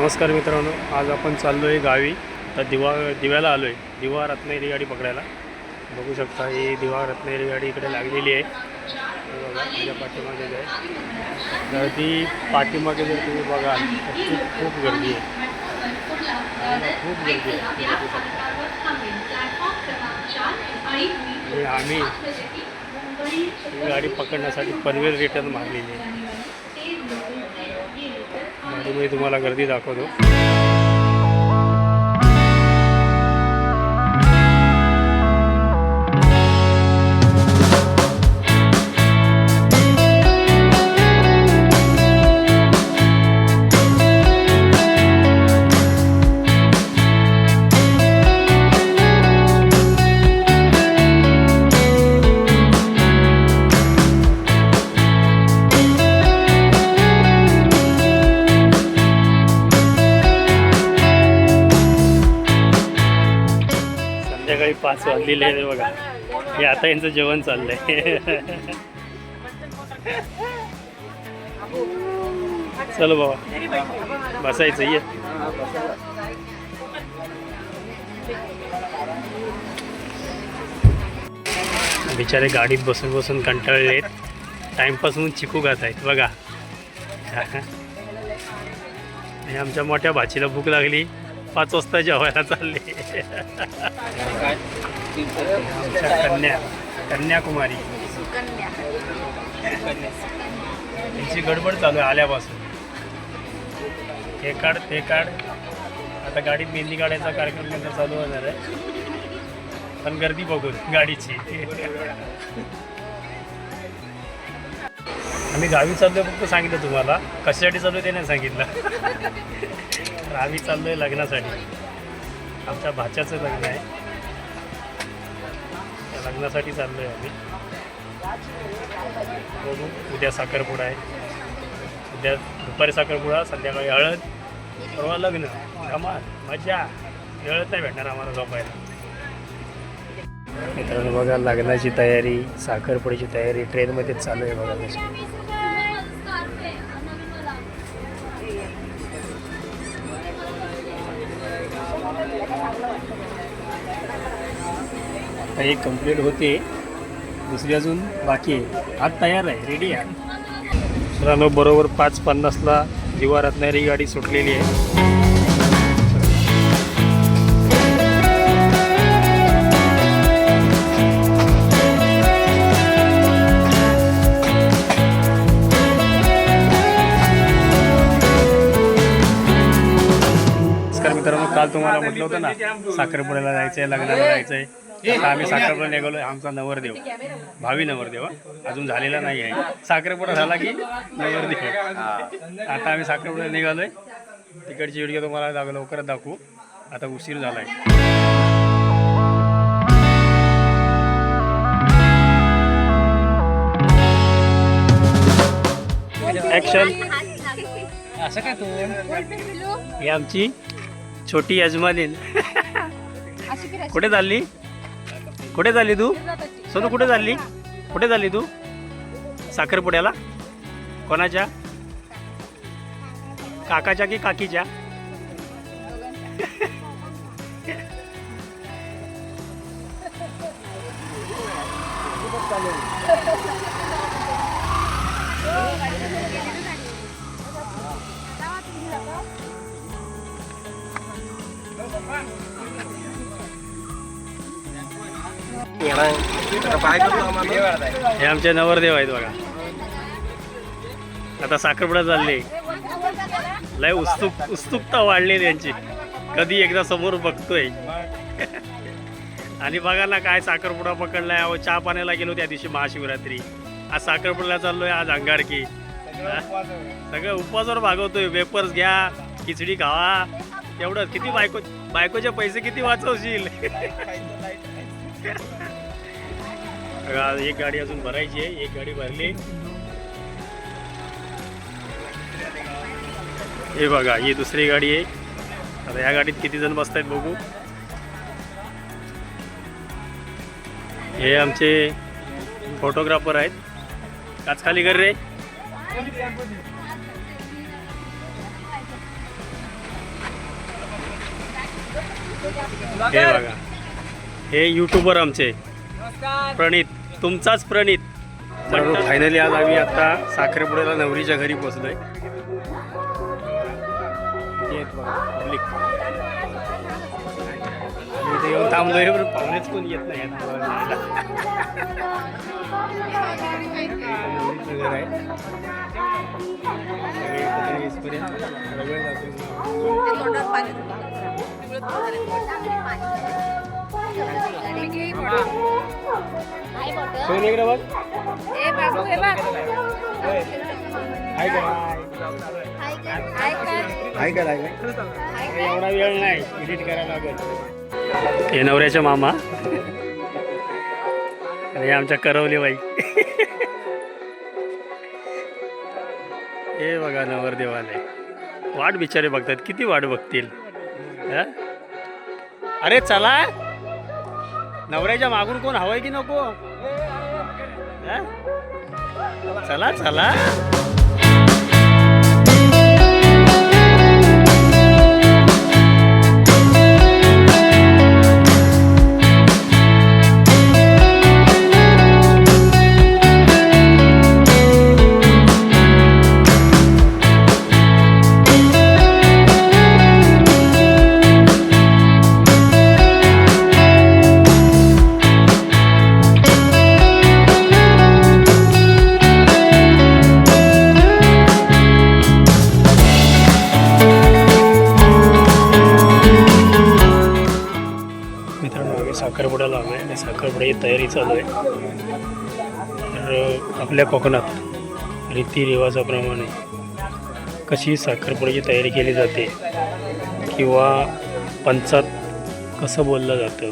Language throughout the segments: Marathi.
नमस्कार मित्रांनो, आज आपण चाललो आहे गावी. तर दिव्याला आलो आहे. दिवा रत्नागिरी गाडी पकडायला. बघू शकता ही दिवा रत्नागिरी गाडी इकडे लागलेली आहे. बघा माझ्या पाठीमागे आहे. गर्दी पाठीमागे जर तुम्ही बघाल तर खूप गर्दी आहे. खूप गर्दी आहे. आणि आम्ही ही गाडी पकडण्यासाठी पनवेल रिटर्न मारलेली आहे. गाडीमध्ये तुम्हाला गर्दी दाखवतो. संध्याकाळी 5 वाजलेले आहे बघा. हे आता यांचं जेवण चाललंय. चलो बाबा बसायचं ये. बिचारे गाडीत बसून बसून कंटाळले आहेत. टाइमपास म्हणून चिकू खात आहेत बघा. आणि आमच्या मोठ्या भाचीला भूक लागली. 5 वाजता जेवायला चालले. कन्याकुमारी त्यांची गडबड चालू आहे आल्यापासून. हे काढ ते काढ. आता गाडीत मेहंदी काढायचा कार्यक्रम नंतर चालू होणार आहे. पण गर्दी बघून गाडीची. आम्ही गावी चाललोय फक्त सांगितलं तुम्हाला. कशासाठी चालू ते नाही सांगितलं. तर आम्ही चाललोय लग्नासाठी. आमच्या भाच्याचं लग्न आहे. त्या लग्नासाठी चाललोय आम्ही. बघू उद्या साखरपुडा आहे. उद्या दुपारी साखरपुडा, संध्याकाळी हळद, परवा लग्न. धमाल मजा. वेळच नाही भेटणार आम्हाला झोपायला. मित्रांनो बघा लग्नाची तयारी, साखरपुड्याची तयारी ट्रेनमध्येच चालू आहे बघा. आता एक कंप्लीट होते, दुसरी अजून बाकी आहे. आज तयार आहे, रेडी आहे. मित्रांनो बरोबर 5:50ला दिवा रत्नागिरी गाडी सुटलेली आहे. मित्रांनो काल तुम्हाला म्हटलं होतं ना साखरपुड्याला जायचं आहे, लग्नाला जायचं आहे. आता आम्ही साखरपुडा निघालो. आमचा नवरदेव, भावी नवरदेव अजून झालेला नाही आहे. साखरपुडा झाला की नवरदेव. आता आम्ही साखरपुडा निघालोय. तिकडची व्हिडिओ तुम्हाला लवकरच दाखवू. आता उशीर झालाय. ॲक्शन. असं काय तू. ही आमची छोटी यजमानीन. कुठे चालली, कुठे चालली तू सोनू? कुठे चालली, कुठे चालली तू? साखरपुड्याला. कोणाच्या? काकाच्या की काकीच्या? हे आमचे नवरदेव आहेत बघा. आता साखरपुडा चालले. लय उत्सुकता वाढली त्यांची. कधी एकदा समोर बघतोय. आणि बघा ना काय साखरपुडा पकडलाय. चहा पाण्याला गेलो त्या दिवशी महाशिवरात्री. आज साखरपुड्याला चाललोय. आज अंगारकी. सगळं उपवासावर भागवतोय. वेपर्स घ्या, खिचडी खावा. तेवढं किती बायकोचे पैसे किती वाचवशील. एक गाडी अजून भरायची आहे. एक गाडी भरली. हे बघा ही दुसरी गाडी आहे. आता या गाडीत किती जण बसतायत बघू. हे आमचे फोटोग्राफर आहेत. काच खाली कर रे. हे बघा, हे यूट्यूबर आमचे प्रणित, तुमचाच प्रणित. तर फायनली आज आम्ही आता साखरेपुड्याला नवरीच्या घरी पोचलोय. पब्लिक इथे येऊन थांबलोय, पण पाहुणेच कोणी येत नाही. नवरीचं घर आहे. एवढा वेळ नाही, एडिट करायला लागेल. हे नवऱ्याच्या मामा आणि आमच्या करवली बाई. हे बघा नवरदेवाले वाट बिचारे बघतात, किती वाट बघतील. अरे चला, नवऱ्याच्या मागून कोण हवंय की नको? चला चला. साखरपुड्याला आलो आहे आणि साखरपुड्याची तयारी चालू आहे. तर आपल्या कोकणात रीतिरिवाजाप्रमाणे कशी साखरपुड्याची तयारी केली जाते किंवा पंचात कसं बोललं जातं,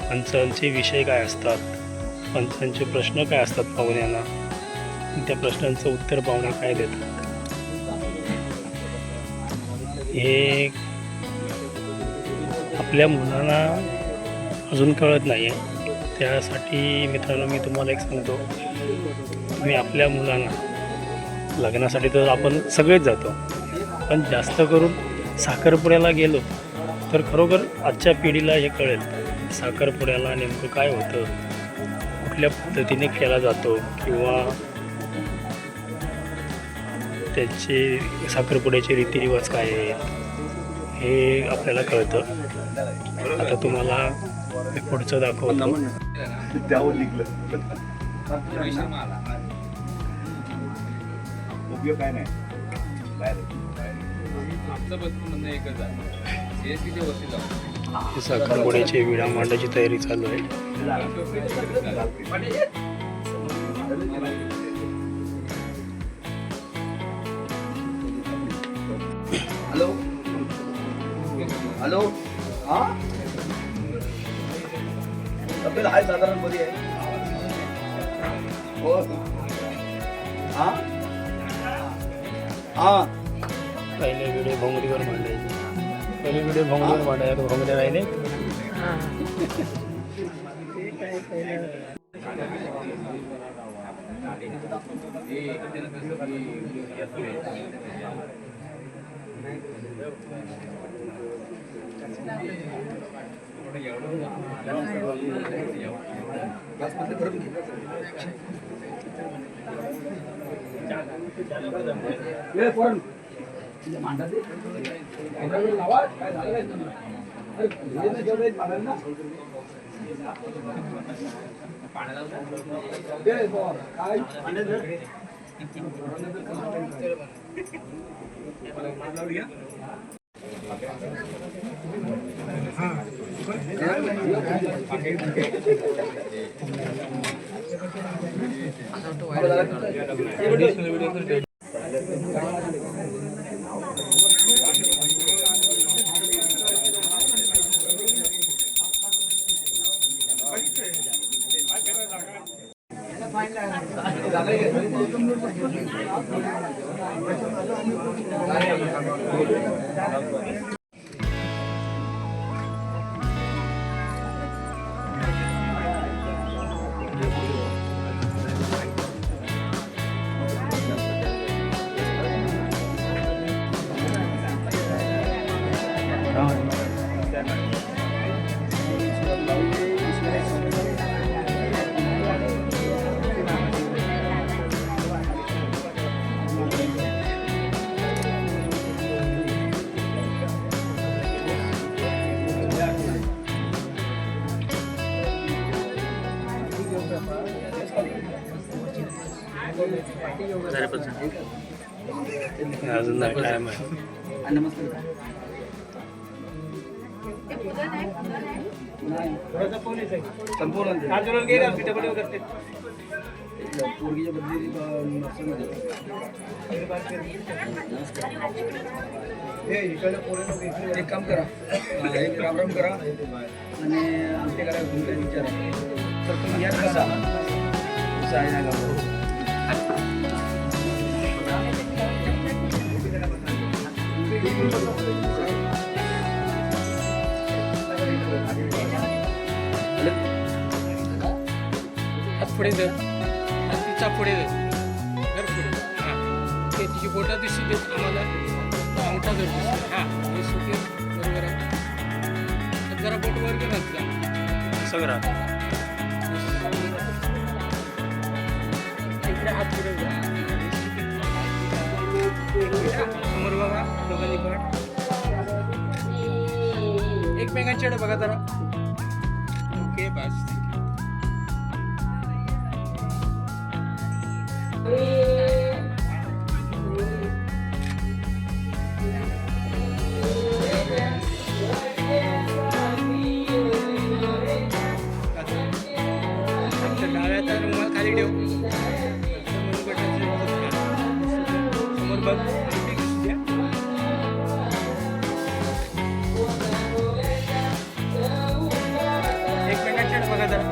पंचांचे विषय काय असतात, पंचांचे प्रश्न काय असतात पाहुण्यांना, त्या प्रश्नांचं उत्तर पाहुणे काय देतात, हे आपल्या मुलांना अजून कळत नाही आहे. त्यासाठी मित्रांनो मी तुम्हाला एक सांगतो, मी आपल्या मुलांना लग्नासाठी तर आपण सगळेच जातो, पण जास्त करून साखरपुड्याला गेलो तर खरोखर आजच्या पिढीला हे कळेल साखरपुड्याला नेमकं काय होतं, कुठल्या पद्धतीने केला जातो किंवा त्याचे साखरपुड्याचे रीतिरिवाज काय आहेत हे आपल्याला कळतं. आता तुम्हाला मी पुढचं दाखवतो. उपयोग काय नाही. साखरपुड्याची विडा मांडायची तयारी चालू आहे. हॅलो हॅलो, हां तब्येत आहे साधारण बरी आहे. हो हां हां. पहिले व्हिडिओ भोंगडीवर मांडायचे, पहिले व्हिडिओ भोंगडीवर मांडायचे, भोंगडे राहिले. अजून नाही टाइम आहे. नमस्कार. संपूर्ण पोरगीच्या बदली एक काम करा, एक राम करा आणि आमच्या घरात घेऊन काय विचारा तर तुम्ही या कसा कसं आहे ना पुढे जर तिचा पुढे घर पुढे हां ते तिची बोटा दिसते देत आम्हाला अंगठा जर दिसते हां हे सुटे बरोबर आहे जरा बोट वर गेला तुला सगळं इकडे हात पुढे जा समोर बघा दोघांनी पण एकमेकांच्याकडे बघा जरा ओके बस डाव्या रुमाल खाली ठेव समोर बघ एकमेकांच्याकडे बघा जरा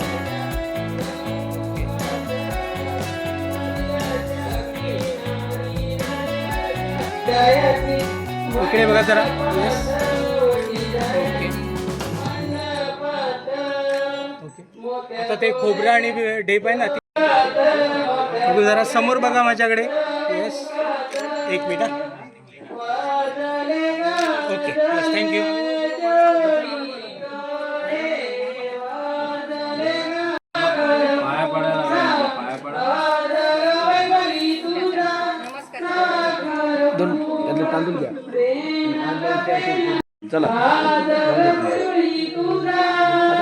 इकडे बघा जरा ओके आता ते खोबरं आणि डेप आहे ना ते जरा समोर बघा माझ्याकडे येस एक मिनिट ओके बस थँक्यू दोन त्यातले तांदूळ घ्या चला आता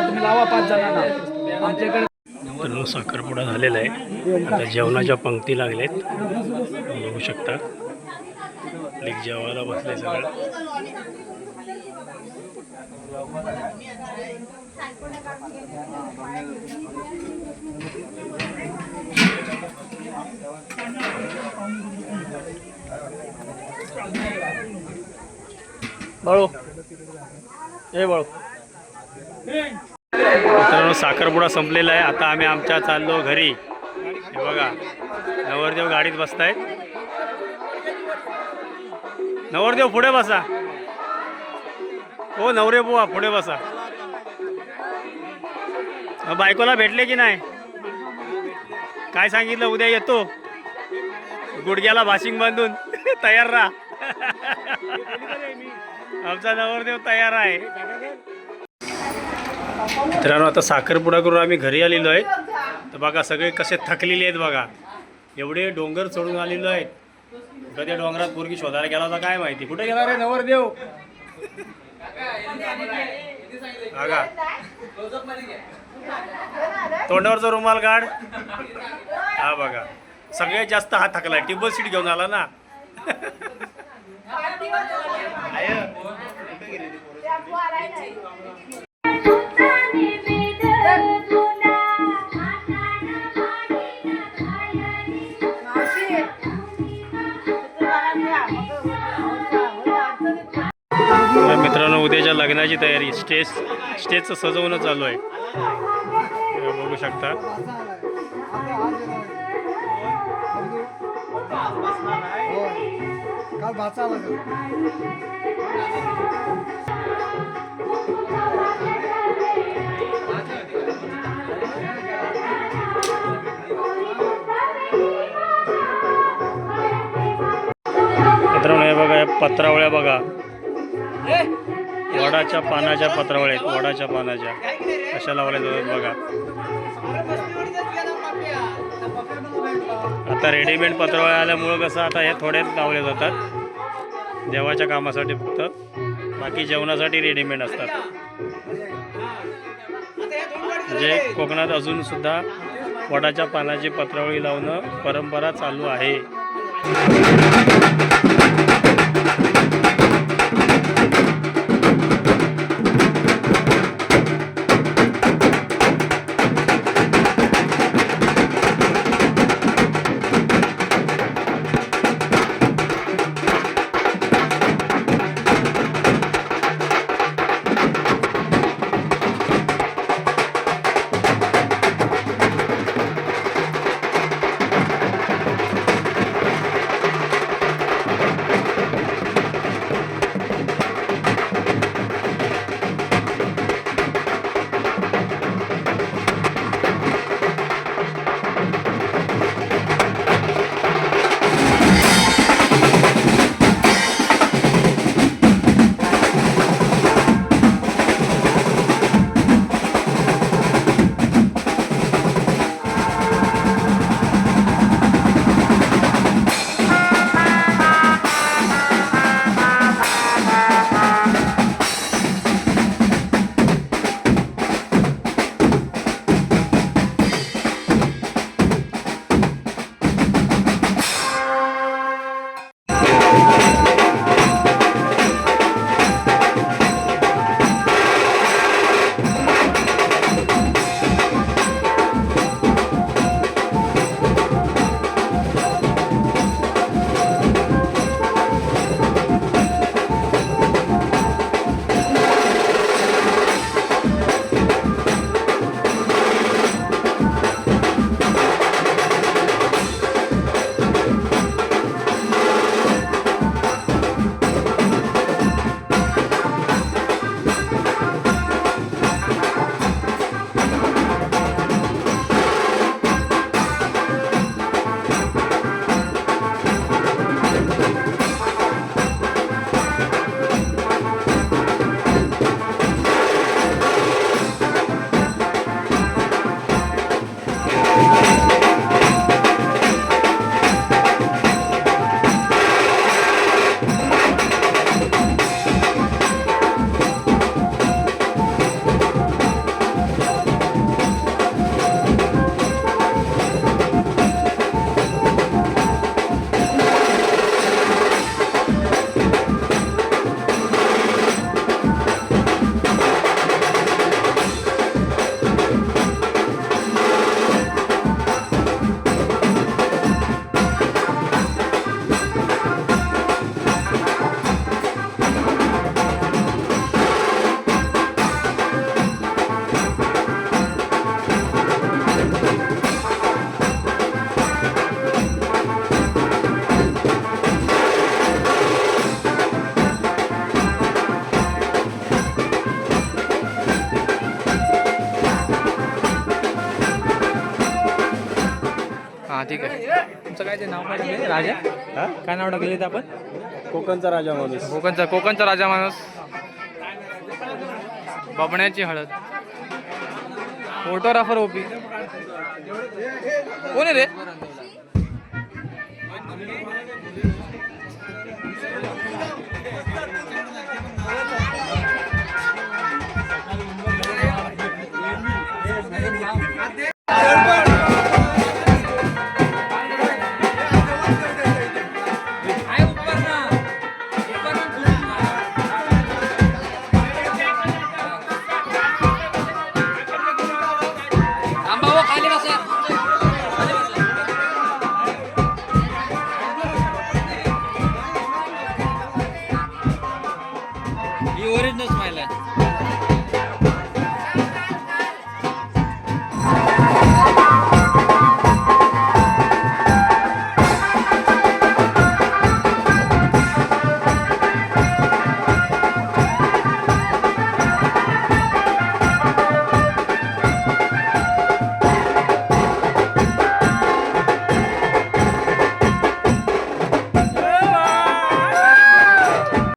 तुम्ही लावा 5 जणांना आमच्याकडे तर साखरपुडा झालेला आहे. आता जेवणाच्या पंक्ती लागलेत बघू शकता. लेक जेवायला बसले सगळं. बाळू ए बाळू. मित्रांनो साखरपुडा संपलेला आहे. आता आम्ही आमच्या चाललो घरी. हे बघा नवरदेव गाडीत बसतायत. नवरदेव पुढे बसा. हो नवरे बुवा पुढे बसा. बायकोला भेटले की नाही काय सांगितलं उद्या येतो गुडघ्याला भाशिंग बांधून तयार राहा. आमचा नवरदेव तयार आहे. मित्रांनो आता साखरपुडा करून आम्ही घरी आलेलो आहे. तर बघा सगळे कसे थकलेले आहेत बघा. एवढे डोंगर चढून आलेलो आहेत. कधी डोंगरात पोरगी शोधायला गेला होता काय माहिती. कुठे गेला रे नवरदेव. बघा तोंडावरचा रुमाल काढ. हा बघा सगळ्यात जास्त हात थकलाय. टेबल सीट घेऊन आला ना. मित्रांनो उद्याच्या लग्नाची तयारी स्टेजचं सजवणं चालू आहे. बघू शकता. मित्रांनो हे बघा पत्रावळ्या बघा. वडाच्या पानाच्या पत्रावळ्या आहेत. वडाच्या पानाच्या कशा लावल्या जातात बघा. आता रेडीमेड पत्रावळ्या आल्यामुळं कसं आता हे थोड्यात लावले जातात देवाच्या कामासाठी फक्त. बाकी जेवणासाठी रेडीमेड असतात. म्हणजे कोकणात अजून सुद्धा वडाच्या पानाची पत्रावळी लावणं परंपरा चालू आहे. हां ठीक आहे. तुमचं काय ते नाव काय राजा? हा काय नाव टाकलेलं आपण? कोकणचा राजा माणूस. कोकणचा राजा माणूस. बबण्याची हळद. फोटोग्राफर ओपी कोण आहे रे? ही ओरिजिनल स्माइल आहे.